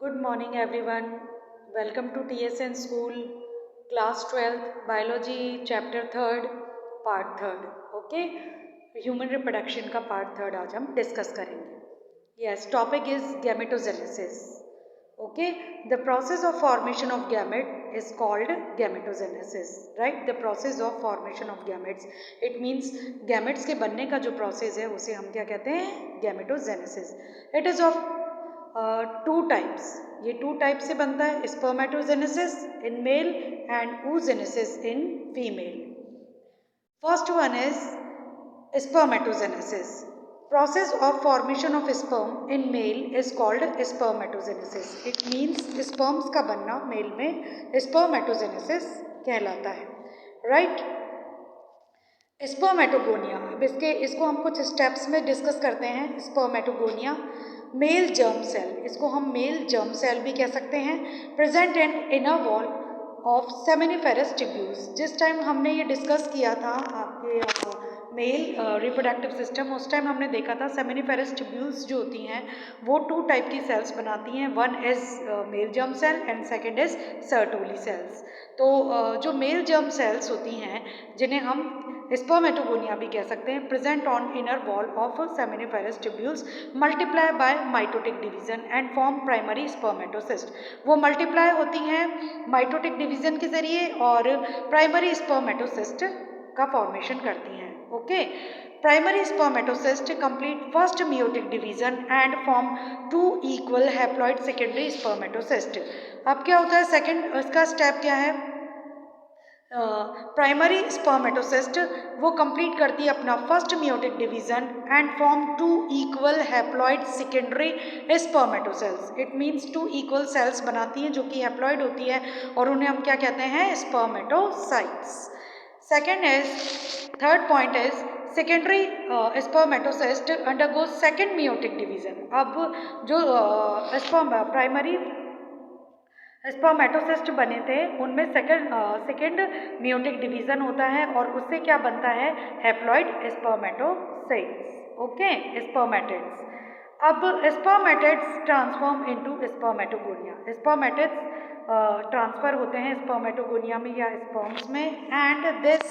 Good morning everyone. Welcome to TSN School, Class 12th, Biology, Chapter 3rd, Part 3rd. Okay? Human Reproduction का Part 3rd आज हम discuss करेंगे. Yes, topic is gametogenesis. Okay? The process of formation of gamete is called gametogenesis. Right? The process of formation of gametes. It means gametes के बनने का जो process है उसे हम क्या कहते हैं? Gametogenesis. It is of two types. ये टू टाइप से बनता है, spermatogenesis in male and oogenesis in female. First one is spermatogenesis. Process of formation of sperm in male is called spermatogenesis. It means sperms का बनना mail में spermatogenesis कहलाता है. Right? Spermatogonia. अब इसको हम कुछ स्टेप्स में डिस्कस करते हैं. स्पर्मेटोगोनिया, मेल जर्म सेल, इसको हम मेल जर्म सेल भी कह सकते हैं. Present in inner wall of seminiferous tubules. जिस टाइम हमने ये डिस्कस किया था आपके मेल रिप्रोडक्टिव सिस्टम, उस टाइम हमने देखा था सेमिनिफेरस ट्यूब्यूल्स जो होती हैं वो टू टाइप की सेल्स बनाती हैं. One is male germ cell and second is Sertoli cells. तो जो मेल जर्म सेल्स होती हैं जिन्हें हम स्पर्मेटोगोनिया भी कह सकते हैं, present on inner wall of seminiferous tubules, multiply by mitotic division and form primary spermatocyst. वो मल्टीप्लाई होती हैं माइटोटिक डिवीजन के जरिए और प्राइमरी स्पर्मेटोसिस्ट का फॉर्मेशन करती हैं. Okay. Primary spermatocyst complete first meiotic division and form two equal haploid secondary spermatocyst. अब क्या होता है, सेकेंड इसका स्टेप क्या है, प्राइमरी स्पर्मेटोसिस्ट वो कंप्लीट करती है अपना first meiotic division and form two equal haploid secondary spermatocells. It means two equal cells बनाती हैं जो कि हैप्लॉइड होती है और उन्हें हम क्या कहते हैं, spermatocytes. Second is, third point is secondary spermatocyst undergo second meiotic division. अब जो प्राइमरी स्पर्मेटोसिस्ट बने थे उनमें सेकेंड मियोटिक डिवीजन होता है और उससे क्या बनता है, हैप्लॉइड स्पर्मेटोसाइट्स. Okay, spermatids. अब spermatids transform into spermatogonia. Spermatids transfer होते हैं स्पर्मेटोगोनिया में या स्पर्म्स में and this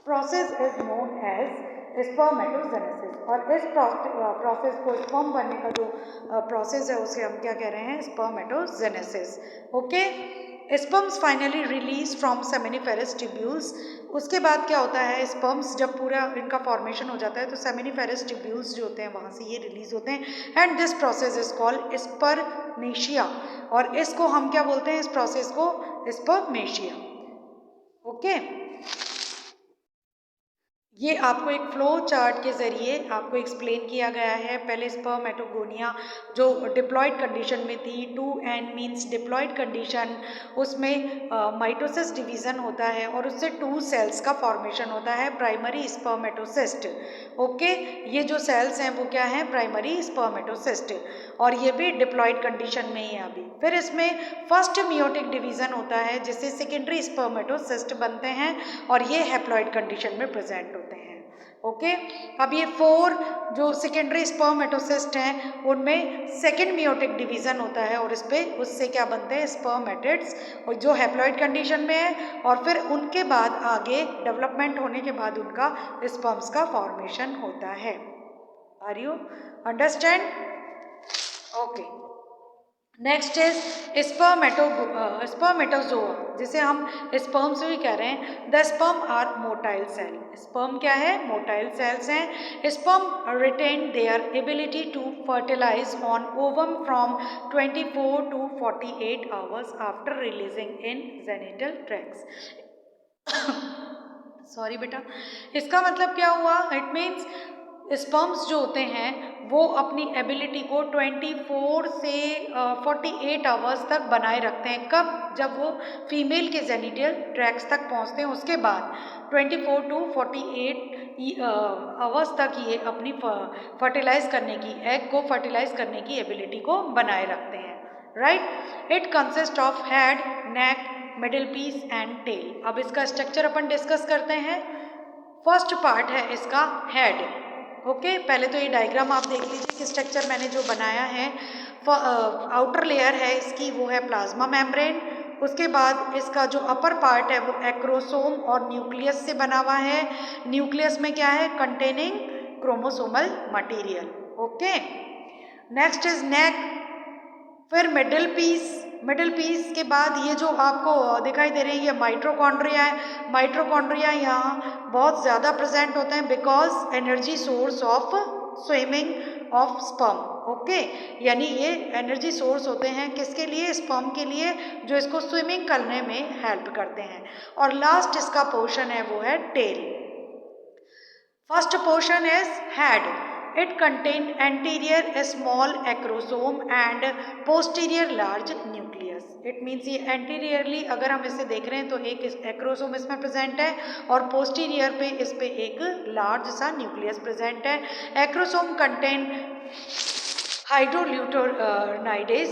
process is known as spermatogenesis. और इस प्रोसेस को, स्पर्म बनने का जो प्रोसेस है उसे हम क्या कह रहे हैं, spermatogenesis. Okay. Sperms finally release from seminiferous tubules. उसके बाद क्या होता है, स्पर्म्स जब पूरा इनका फॉर्मेशन हो जाता है तो सेमिनिफेरस ट्यूब्यूल्स जो होते हैं वहाँ से ये रिलीज होते हैं and this process is called spermatia. और इसको हम क्या बोलते हैं, इस प्रोसेस को स्पर्मेशिया. ओके. ये आपको एक फ्लो चार्ट के ज़रिए आपको एक्सप्लेन किया गया है. पहले स्पर्मेटोगोनिया जो डिप्लॉयड कंडीशन में थी, 2n मीन्स डिप्लॉयड कंडीशन, उसमें माइटोसिस डिवीज़न होता है और उससे टू सेल्स का फॉर्मेशन होता है, प्राइमरी स्पर्मेटोसिस्ट. ओके. ये जो सेल्स हैं वो क्या हैं, प्राइमरी स्पर्मेटोसिस्ट, और ये भी डिप्लॉयड कंडीशन में ही है अभी. फिर इसमें फर्स्ट मियोटिक डिवीज़न होता है जिससे सेकेंडरी स्पर्मेटोसिस्ट बनते हैं और ये हैप्लॉयड कंडीशन में प्रेजेंट होते हैं. ओके. अब ये 4 जो सेकेंडरी स्पर्मेटोसिस्ट हैं उनमें सेकेंड मियोटिक डिवीज़न होता है और उससे क्या बनते हैं, स्पर्मेटिड्स, और जो हैप्लॉयड कंडीशन में है, और फिर उनके बाद आगे डेवलपमेंट होने के बाद उनका स्पर्म्स का फॉर्मेशन होता है. Are you understand? Okay. Next is spermatozoa, जिसे हम स्पर्म्स भी कह रहे हैं. The sperm are motile cell. Sperm क्या है, मोटाइल सेल्स हैं. Sperm retain their ability to fertilize on ovum from 24 to 48 hours after releasing in genital tracts. Sorry बेटा. इसका मतलब क्या हुआ, इट मीन्स स्पर्म्स जो होते हैं वो अपनी एबिलिटी को 24 से 48 आवर्स तक बनाए रखते हैं. कब, जब वो फीमेल के जेनिटल ट्रैक्ट्स तक पहुंचते हैं उसके बाद 24 to 48 आवर्स तक ये अपनी फर्टिलाइज करने की, एग को फर्टिलाइज करने की एबिलिटी को बनाए रखते हैं. Right. It consist of head, neck, middle piece and tail. अब इसका स्ट्रक्चर अपन डिस्कस करते हैं. फर्स्ट पार्ट है इसका हेड. ओके, पहले तो ये डायग्राम आप देख लीजिए कि स्ट्रक्चर मैंने जो बनाया है, आउटर लेयर है इसकी वो है प्लाज्मा मेम्ब्रेन, उसके बाद इसका जो अपर पार्ट है वो एक्रोसोम और न्यूक्लियस से बना हुआ है। न्यूक्लियस में क्या है, containing chromosomal material. Okay, next is neck, फिर मिडिल पीस के बाद ये जो आपको दिखाई दे रही है ये माइटोकॉन्ड्रिया है। माइटोकॉन्ड्रिया यहाँ बहुत ज़्यादा प्रेजेंट होते हैं because energy source of swimming of sperm. Okay, यानी ये एनर्जी सोर्स होते हैं किसके लिए, स्पर्म के लिए, जो इसको स्विमिंग करने में हेल्प करते हैं। और लास्ट इसका पोर्शन है वो है tail. First portion is head, it contain anterior a small acrosome and posterior large nucleus. it means ये anteriorly अगर हम इसे देख रहे हैं तो एक एक्रोसोम इसमें प्रेजेंट है और पोस्टीरियर पे इस पे एक लार्ज सा न्यूक्लियस प्रेजेंट है। Acrosome contain hyaluronidase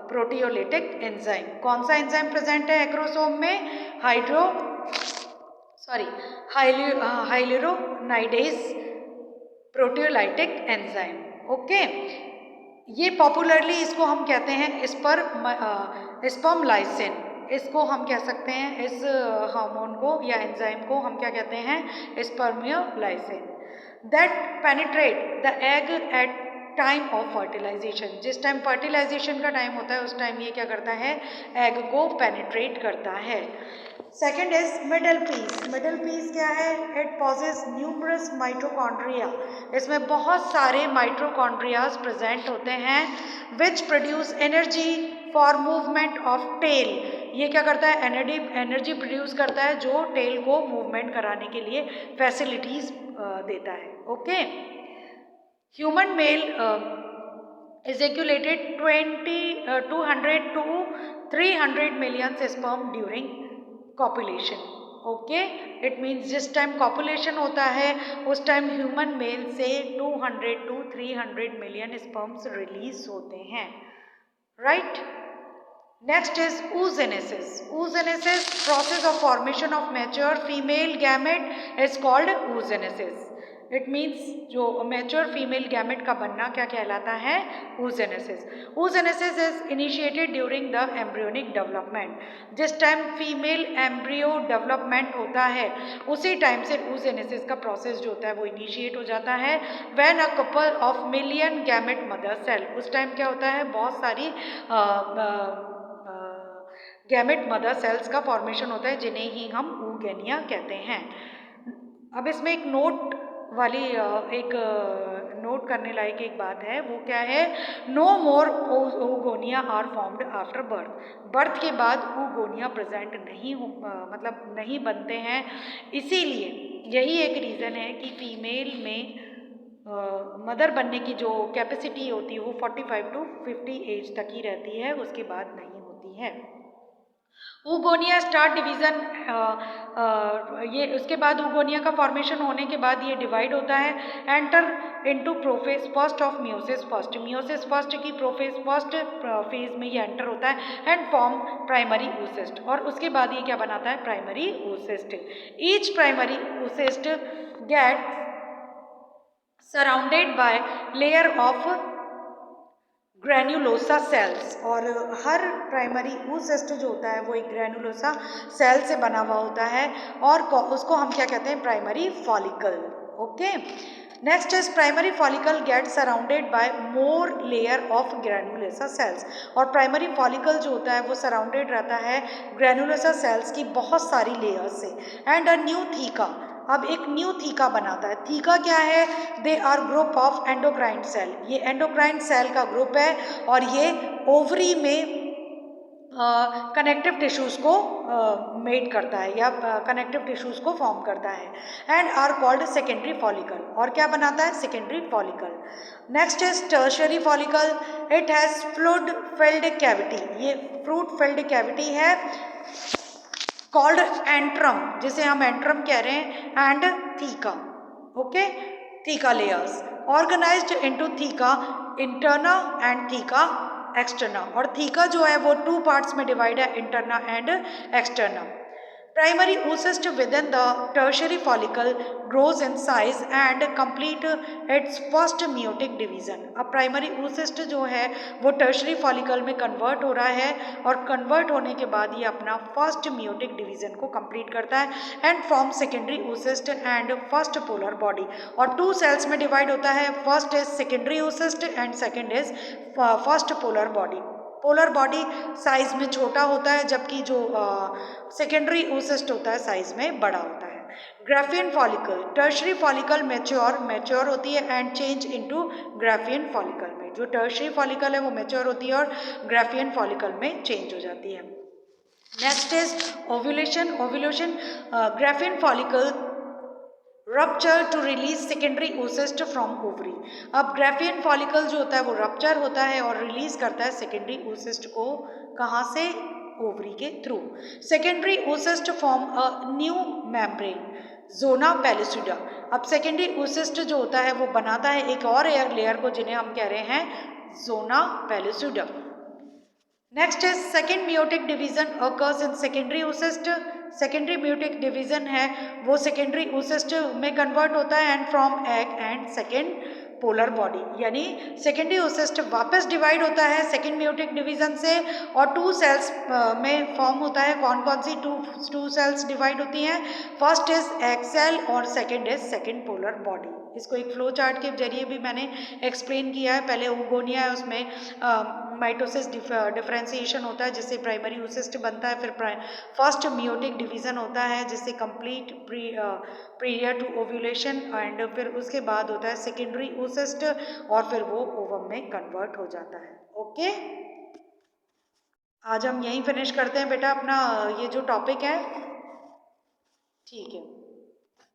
proteolytic enzyme. कौन सा एंजाइम प्रेजेंट है एक्रोसोम में, हाइल्यूरोनाइडेज प्रोटियोलाइटिक एंजाइम। ओके, ये पॉपुलरली इसको हम कहते हैं स्पर्मलाइसिन, इसको हम कह सकते हैं, इस हार्मोन को या एंजाइम को हम क्या कहते हैं, spermiolysin. That penetrate the egg at time of fertilisation, जिस टाइम फर्टिलाइजेशन का टाइम होता है उस टाइम ये क्या करता है, एग को पेनिट्रेट करता है। Second is middle piece. Middle piece क्या है, इट पॉजेस न्यूमरस माइटोकॉन्ड्रिया, इसमें बहुत सारे माइटोकॉन्ड्रियाज प्रेजेंट होते हैं which produce energy for movement of tail. ये क्या करता है, एनर्जी प्रोड्यूस करता है जो टेल को मूवमेंट कराने के लिए फैसिलिटीज देता है। Okay, human male ejaculated 200 to 300 million sperm during copulation. Okay, it means जिस टाइम कॉपुलेशन होता है उस टाइम ह्यूमन मेल से 200 to 300 मिलियन स्पर्म्स रिलीज होते हैं। Right, next is oogenesis. oogenesis process of formation of mature female gamete is called oogenesis. It means जो mature female gamete का बनना क्या कहलाता है, oogenesis. oogenesis is initiated during the embryonic development. जिस time female embryo development होता है उसी टाइम से oogenesis का प्रोसेस जो होता है वो इनिशिएट हो जाता है। When a couple of million gamete mother cell, उस टाइम क्या होता है, बहुत सारी गैमेट मदर सेल्स का फॉर्मेशन होता है जिन्हें ही हम oogynia कहते हैं। अब इसमें एक नोट करने लायक एक बात है, वो क्या है, no more oogonia are formed after birth. Birth के बाद oogonia प्रेजेंट नहीं बनते हैं। इसीलिए यही एक रीज़न है कि फीमेल में मदर बनने की जो कैपेसिटी होती है वो 45 to 50 एज तक ही रहती है, उसके बाद नहीं होती है। oogonia स्टार्ट डिवीज़न, ये उसके बाद oogonia का फॉर्मेशन होने के बाद ये डिवाइड होता है, enter into prophase first of meiosis first. Meiosis first की फर्स्ट फेज में ये एंटर होता है एंड फॉर्म प्राइमरी oocyst, और उसके बाद ये क्या बनाता है, primary oocyst। Each primary oocyst get surrounded by layer of granulosa cells, और हर प्राइमरी oocyst जो होता है वो एक ग्रैन्युलोसा सेल से बना हुआ होता है और उसको हम क्या कहते हैं, primary follicle. Okay, next is primary follicle get surrounded by more layer of granulosa cells, और प्राइमरी फॉलिकल जो होता है वो सराउंडेड रहता है ग्रैन्युलोसा सेल्स की बहुत सारी लेयर्स से, एंड अ न्यू थीका, अब एक न्यू थीका बनाता है। थीका क्या है, they are group of endocrine cell, ये एंडोक्राइन सेल का ग्रुप है और ये ओवरी में कनेक्टिव टिश्यूज़ को मेड करता है या कनेक्टिव टिश्यूज़ को फॉर्म करता है, and are called secondary follicle, और क्या बनाता है, secondary follicle. Next is tertiary follicle, it has fluid filled cavity, ये फ्रूट फिल्ड कैविटी है, कॉल्ड एंट्रम, जिसे हम एंट्रम कह रहे हैं, and theca. Okay, theca layers organized into theca interna and theca externa, और थीका जो है वो 2 पार्ट्स में डिवाइड है, interna and externa. Primary oocyst within the tertiary follicle grows in size and complete its first meiotic division. अब primary oocyst जो है वो टर्शरी फॉलिकल में कन्वर्ट हो रहा है और कन्वर्ट होने के बाद ये अपना फर्स्ट meiotic डिवीजन को कंप्लीट करता है and form secondary oocyst and first polar body. और टू सेल्स में डिवाइड होता है. First is secondary oocyst and second is first polar body. Polar body size में छोटा होता है जबकि जो सेकेंडरी oocyst होता है साइज में बड़ा होता है. Graafian follicle, tertiary follicle mature होती है and change into Graafian follicle में. जो टर्शरी फॉलिकल है वो मैच्योर होती है और ग्राफियन फॉलिकल में चेंज हो जाती है. Next is ovulation. Ovulation, graafian follicle rupture to release secondary oocyst from ovary. अब ग्राफियन फॉलिकल जो होता है वो रप्चर होता है और रिलीज करता है सेकेंडरी oocyst को. कहाँ से? ओवरी के through. Secondary oocyst form a new membrane, zona pellucida. अब सेकेंडरी oocyst जो होता है वो बनाता है एक और एयर लेयर को जिन्हें हम कह रहे हैं zona pellucida. Next is second meiotic division occurs in secondary oocyst. Secondary meiotic division है वो सेकेंडरी oocyst में कन्वर्ट होता है and from egg and second polar body. यानी सेकेंडरी oocyst वापस डिवाइड होता है सेकेंड meiotic डिवीजन से और टू सेल्स में फॉर्म होता है. कौन कौन सी टू सेल्स डिवाइड होती हैं? फर्स्ट इज एग सेल और second is second polar body. इसको एक फ्लो चार्ट के जरिए भी मैंने एक्सप्लेन किया है. पहले ओगोनिया है, उसमें माइटोसिस डिफरेंशिएशन होता है जिससे प्राइमरी oocyst बनता है. फिर फर्स्ट meiotic डिवीजन होता है जिससे complete period to ovulation and फिर उसके बाद होता है सेकेंडरी oocyst और फिर वो ओवम में कन्वर्ट हो जाता है. ओके, आज हम यहीं फिनिश करते हैं बेटा अपना ये जो टॉपिक है. ठीक है.